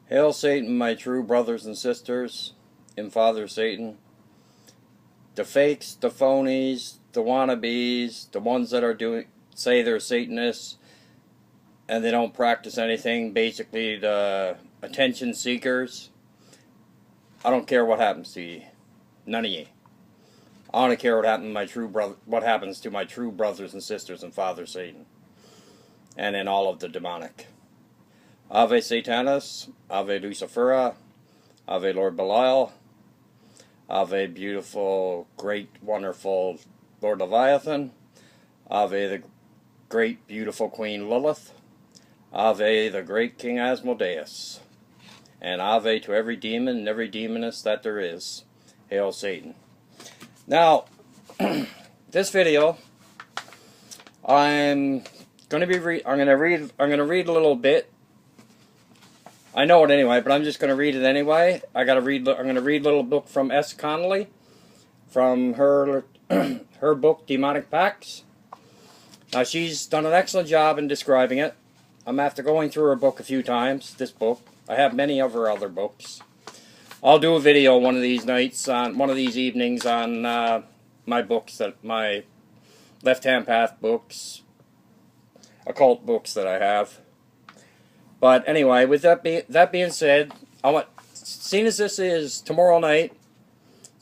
Hail Satan, my true brothers and sisters in Father Satan. The fakes, the phonies, the wannabes, the ones that say they're Satanists and they don't practice anything, basically the attention seekers. I don't care what happens to ye. None of ye. I don't care what happens to my true brothers and sisters in Father Satan and in all of the demonic. Ave Satanas, Ave Lucifera, Ave Lord Belial, Ave beautiful, great, wonderful Lord Leviathan, Ave the great, beautiful Queen Lilith, Ave the great King Asmodeus, and Ave to every demon and every demoness that there is. Hail Satan. Now, this video, I'm going to read a little bit. I know it anyway, but I'm just going to read it anyway. I'm going to read a little book from S. Connolly, from her her book Demonic Pacts. Now she's done an excellent job in describing it. I'm after going through her book a few times. This book, I have many of her other books. I'll do a video one of these nights, on one of these evenings, on my books, my Left Hand Path books, occult books that I have. But anyway, with that being said, seeing as this is tomorrow night,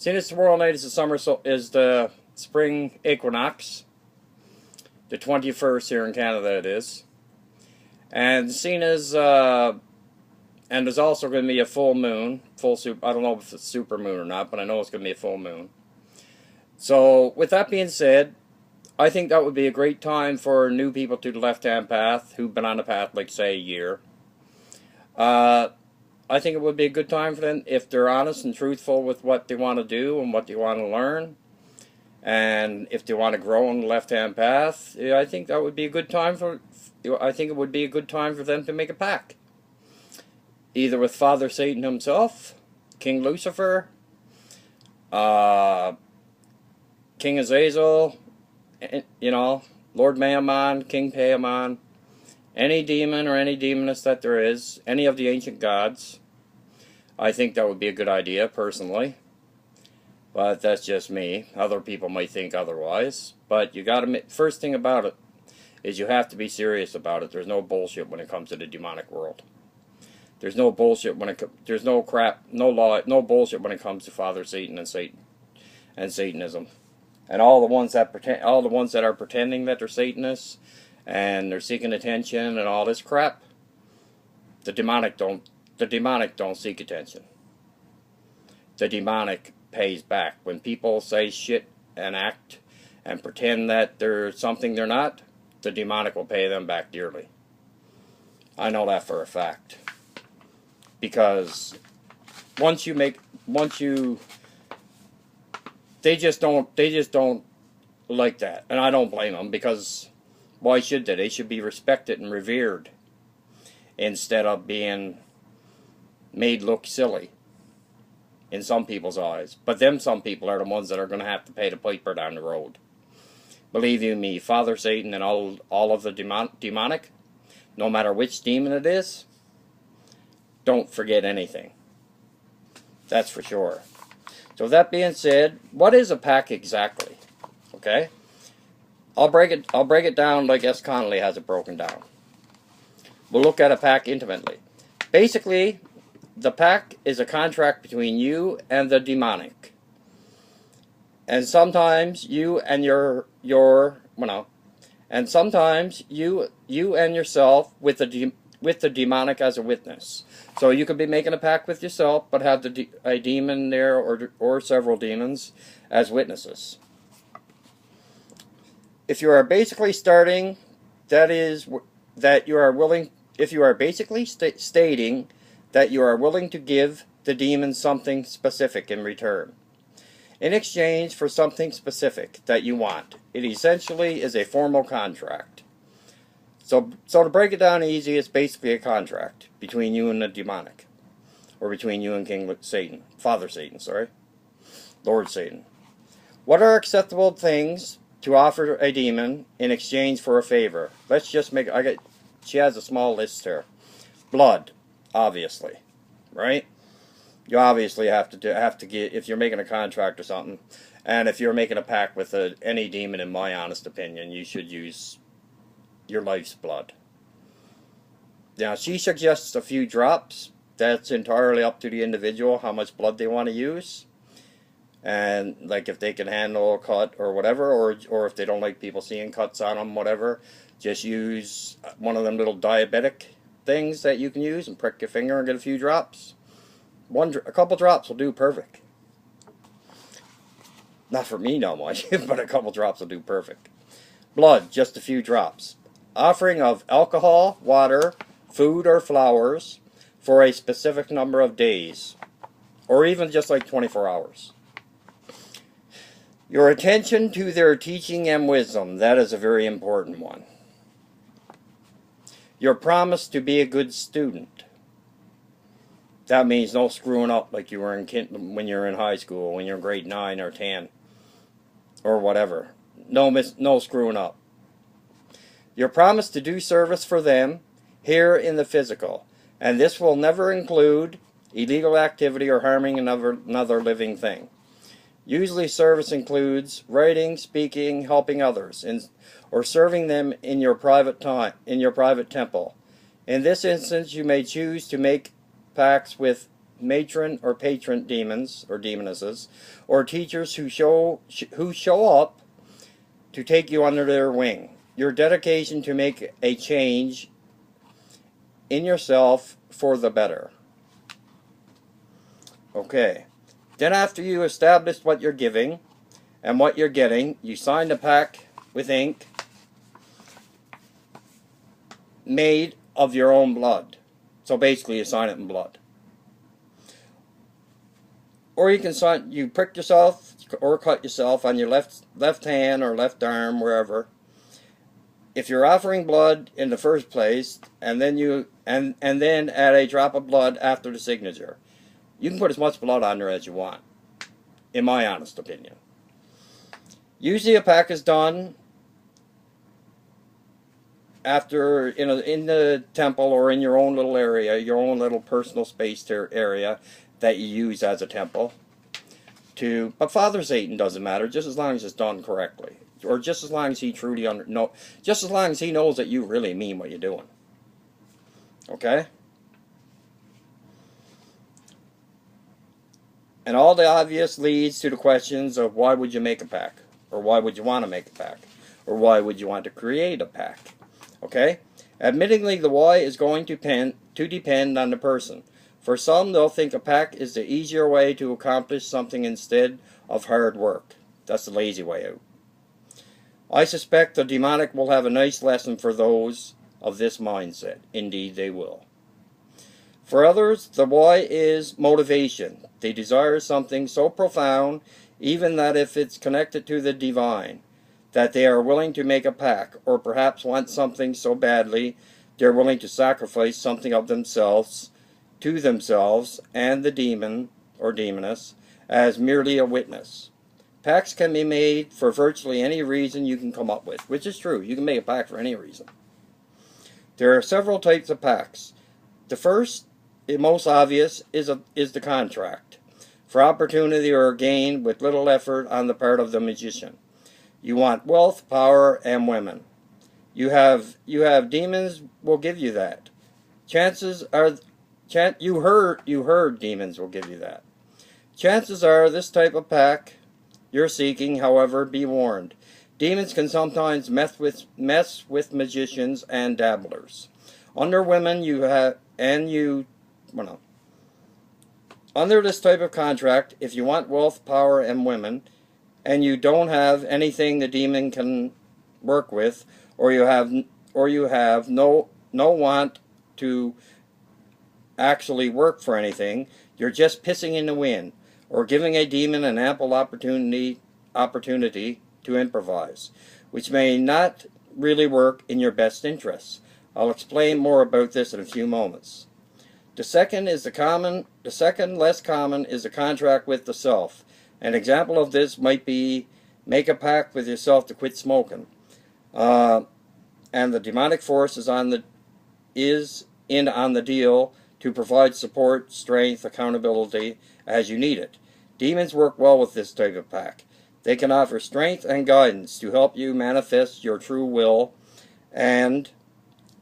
is the spring equinox, the 21st here in Canada it is, and seeing as and there's also going to be a full moon, I don't know if it's super moon or not, but I know it's going to be a full moon. So with that being said, I think that would be a great time for new people to the left-hand path who've been on the path, like, say, a year. I think it would be a good time for them if they're honest and truthful with what they want to do and what they want to learn. And if they want to grow on the left-hand path, I think that would be a good time for them to make a pact. Either with Father Satan himself, King Lucifer, King Azazel, Lord Mahamon, King Paimon, any demon or any demoness that there is, any of the ancient gods. I think that would be a good idea, personally. But that's just me. Other people might think otherwise. But you gotta, first thing about it is you have to be serious about it. There's no bullshit when it comes to the demonic world. There's no bullshit there's no bullshit when it comes to Father Satan and Satanism. And all the ones that are pretending that they're Satanists and they're seeking attention and all this crap, the demonic don't seek attention. The demonic pays back. When people say shit and act and pretend that they're something they're not, the demonic will pay them back dearly. I know that for a fact. Because they just don't like that. And I don't blame them, because why should they? They should be respected and revered instead of being made look silly in some people's eyes. But some people are the ones that are going to have to pay the piper down the road. Believe you me, Father Satan and all of the demonic, no matter which demon it is, don't forget anything. That's for sure. So that being said, what is a pact exactly? Okay? I'll break it down like S. Connolly has it broken down. We'll look at a pact intimately. Basically, the pact is a contract between you and the demonic. And sometimes you and and sometimes you and yourself with the demonic as a witness. So you could be making a pact with yourself, but have a demon there or several demons as witnesses. If you are basically stating that you are willing to give the demon something specific in return, in exchange for something specific that you want, it essentially is a formal contract. So to break it down easy, it's basically a contract between you and the demonic, or between you and King Satan, Father Satan, sorry, Lord Satan. What are acceptable things to offer a demon in exchange for a favor? Let's just she has a small list here. Blood, obviously. right? You obviously have to get, if you're making a contract or something, and if you're making a pact with any demon, in my honest opinion, you should use your life's blood. Now, she suggests a few drops. That's entirely up to the individual, how much blood they want to use. And, like, if they can handle a cut or whatever, or if they don't like people seeing cuts on them, whatever, just use one of them little diabetic things that you can use and prick your finger and get a few drops. A couple drops will do perfect. Not for me, no much, but a couple drops will do perfect. Blood, just a few drops. Offering of alcohol, water, food, or flowers for a specific number of days, or even just like 24 hours. Your attention to their teaching and wisdom, that is a very important one. Your promise to be a good student. That means no screwing up like you were when you're in high school, when you're grade 9 or 10, or whatever. No screwing up. Your promise to do service for them here in the physical, and this will never include illegal activity or harming another living thing. Usually service includes writing, speaking, helping others, or serving them in your private temple. In this instance, you may choose to make pacts with matron or patron demons or demonesses, or teachers who show up to take you under their wing. Your dedication to make a change in yourself for the better. Okay. Then after you establish what you're giving and what you're getting, you sign the pact with ink made of your own blood. So basically you sign it in blood. Or you prick yourself or cut yourself on your left hand or left arm, wherever. If you're offering blood in the first place, and then then add a drop of blood after the signature, you can put as much blood on there as you want, in my honest opinion. Usually a pact is done after in the temple or in your own little area, your own little personal space area that you use as a temple. But Father Satan doesn't matter, just as long as it's done correctly, or just as long as he just as long as he knows that you really mean what you're doing. Okay? And all the obvious leads to the questions of why would you make a pact, or why would you want to make a pact, or why would you want to create a pact. Okay? Admittingly, the why is going to depend on the person. For some, they'll think a pact is the easier way to accomplish something instead of hard work. That's the lazy way out. I suspect the demonic will have a nice lesson for those of this mindset. Indeed, they will. For others, the why is motivation. They desire something so profound, even that if it's connected to the divine, that they are willing to make a pact, or perhaps want something so badly they're willing to sacrifice something of themselves to themselves and the demon or demoness as merely a witness. Pacts can be made for virtually any reason you can come up with, which is true. You can make a pact for any reason. There are several types of pacts. The first, the most obvious, is the contract for opportunity or gain with little effort on the part of the magician. You want wealth, power, and women. You have demons will give you that. You heard demons will give you that. Chances are this type of pact you're seeking, however, be warned. Demons can sometimes mess with magicians and dabblers. Under women, under this type of contract, if you want wealth, power, and women, and you don't have anything the demon can work with, or you have no want to actually work for anything, you're just pissing in the wind, or giving a demon an ample opportunity to improvise, which may not really work in your best interests. I'll explain more about this in a few moments. The second, less common, is the contract with the self. An example of this might be make a pact with yourself to quit smoking, and the demonic force is in on the deal to provide support, strength, accountability as you need it. Demons work well with this type of pact. They can offer strength and guidance to help you manifest your true will, and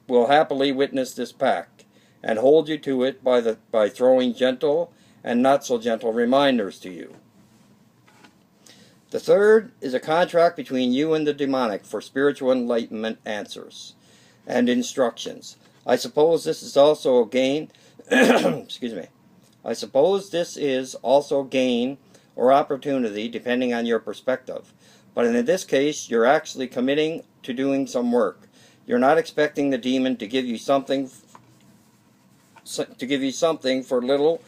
will happily witness this pact and hold you to it by throwing gentle and not so gentle reminders to you. The third is a contract between you and the demonic for spiritual enlightenment answers and instructions. I suppose this is also a gain excuse me. I suppose this is also gain or opportunity depending on your perspective. But in this case, you're actually committing to doing some work. You're not expecting the demon to give you something for little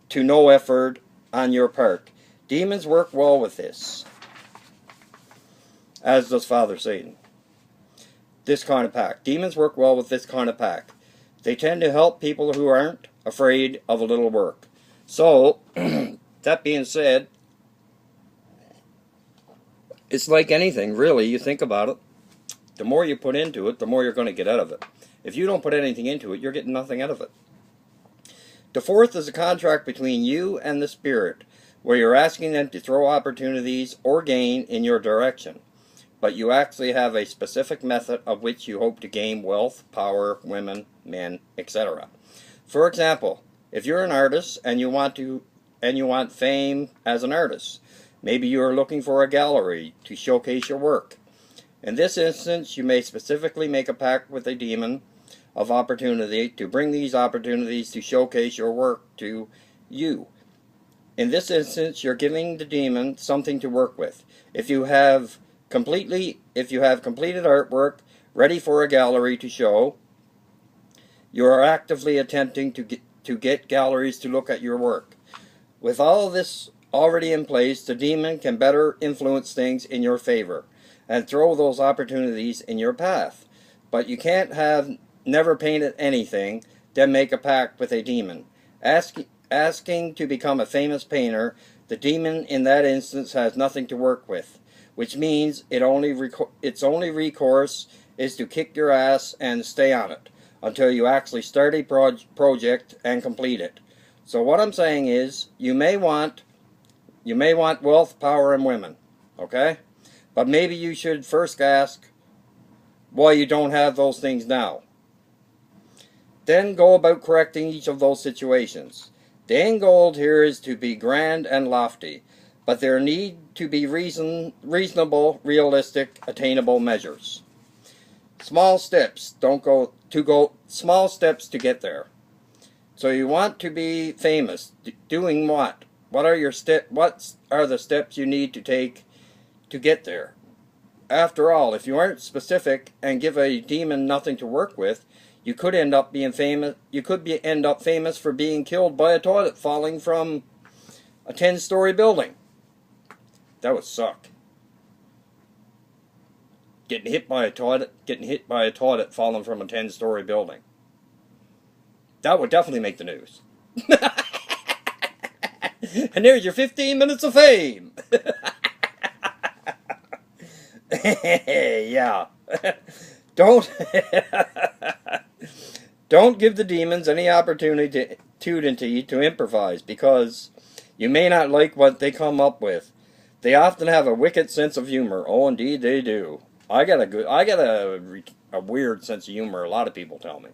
to no effort on your part. Demons work well with this, as does Father Satan. This kind of pact. Demons work well with this kind of pact. They tend to help people who aren't afraid of a little work. So, that being said, it's like anything, really. You think about it. The more you put into it, the more you're going to get out of it. If you don't put anything into it, you're getting nothing out of it. The fourth is a contract between you and the spirit, where you're asking them to throw opportunities or gain in your direction. But you actually have a specific method of which you hope to gain wealth, power, women, men, etc. For example, if you're an artist and you want fame as an artist, maybe you are looking for a gallery to showcase your work. In this instance, you may specifically make a pact with a demon of opportunity to bring these opportunities to showcase your work to you. In this instance, you're giving the demon something to work with. If you have completed artwork ready for a gallery to show, you are actively attempting to get galleries to look at your work. With all of this already in place, the demon can better influence things in your favor and throw those opportunities in your path. But you can't have never painted anything, then make a pact with a demon. Asking to become a famous painter, the demon in that instance has nothing to work with, which means its only recourse is to kick your ass and stay on it until you actually start a project and complete it. So what I'm saying is, you may want wealth, power, and women, okay? But maybe you should first ask why you don't have those things now. Then go about correcting each of those situations. The end goal here is to be grand and lofty, but there need to be reasonable, realistic, attainable measures. Small steps small steps to get there. So you want to be famous. Doing what? What are the steps you need to take to get there? After all, if you aren't specific and give a demon nothing to work with, you could end up being famous. You could end up famous for being killed by a toilet falling from a 10-story building. That would suck. Getting hit by a toilet falling from a 10-story building. That would definitely make the news. And there's your 15 minutes of fame. Yeah. Don't give the demons any opportunity to improvise, because you may not like what they come up with. They often have a wicked sense of humor. Oh, indeed they do. I got a weird sense of humor, a lot of people tell me.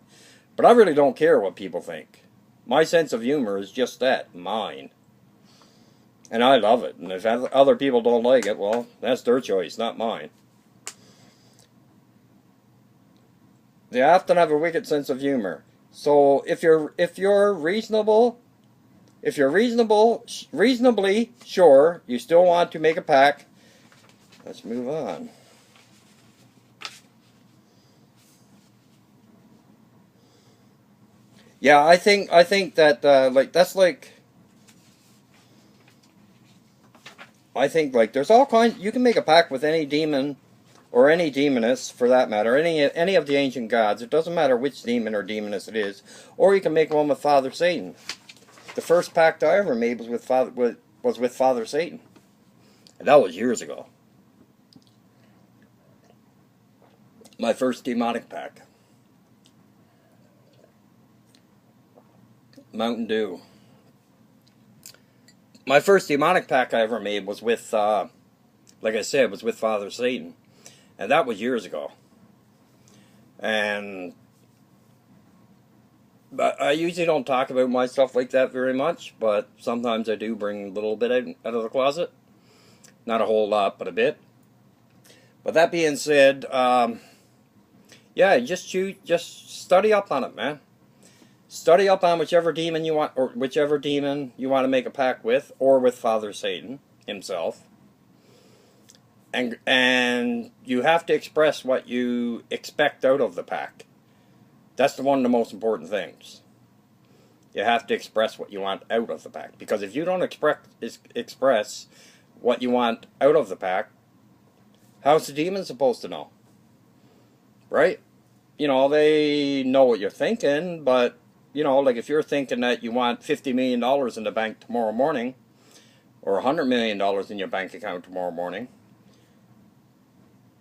But I really don't care what people think. My sense of humor is just that, mine. And I love it. And if other people don't like it, well, that's their choice, not mine. They often have a wicked sense of humor. So if you're reasonably sure you still want to make a pact, let's move on. Yeah, I think that there's all kinds. You can make a pact with any demon or any demoness, for that matter, any of the ancient gods. It doesn't matter which demon or demoness it is. Or you can make one with Father Satan. The first pact I ever made was with Father Satan. And that was years ago. My first demonic pact. Mountain Dew. My first demonic pact I ever made was with, like I said, was with Father Satan. And that was years ago. And but I usually don't talk about my stuff like that very much, but sometimes I do bring a little bit out of the closet. Not a whole lot, but a bit. But that being said, yeah, just study up on it, man. Study up on whichever demon you want, or whichever demon you want to make a pact with, or with Father Satan himself. And you have to express what you expect out of the pact. That's one of the most important things. You have to express what you want out of the pact. Because if you don't express what you want out of the pact, how's the demon supposed to know? Right? You know, they know what you're thinking, but, you know, like if you're thinking that you want $50 million in the bank tomorrow morning, or $100 million in your bank account tomorrow morning,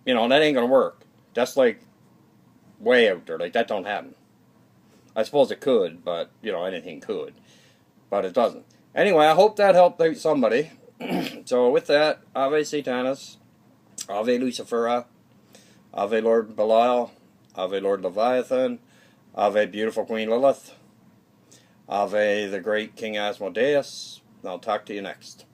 you know, that ain't going to work. That's like way out there. Like, that don't happen. I suppose it could, but, you know, anything could. But it doesn't. Anyway, I hope that helped out somebody. So with that, Ave Satanas, Ave Lucifera, Ave Lord Belial, Ave Lord Leviathan, Ave Beautiful Queen Lilith, Ave the Great King Asmodeus. I'll talk to you next.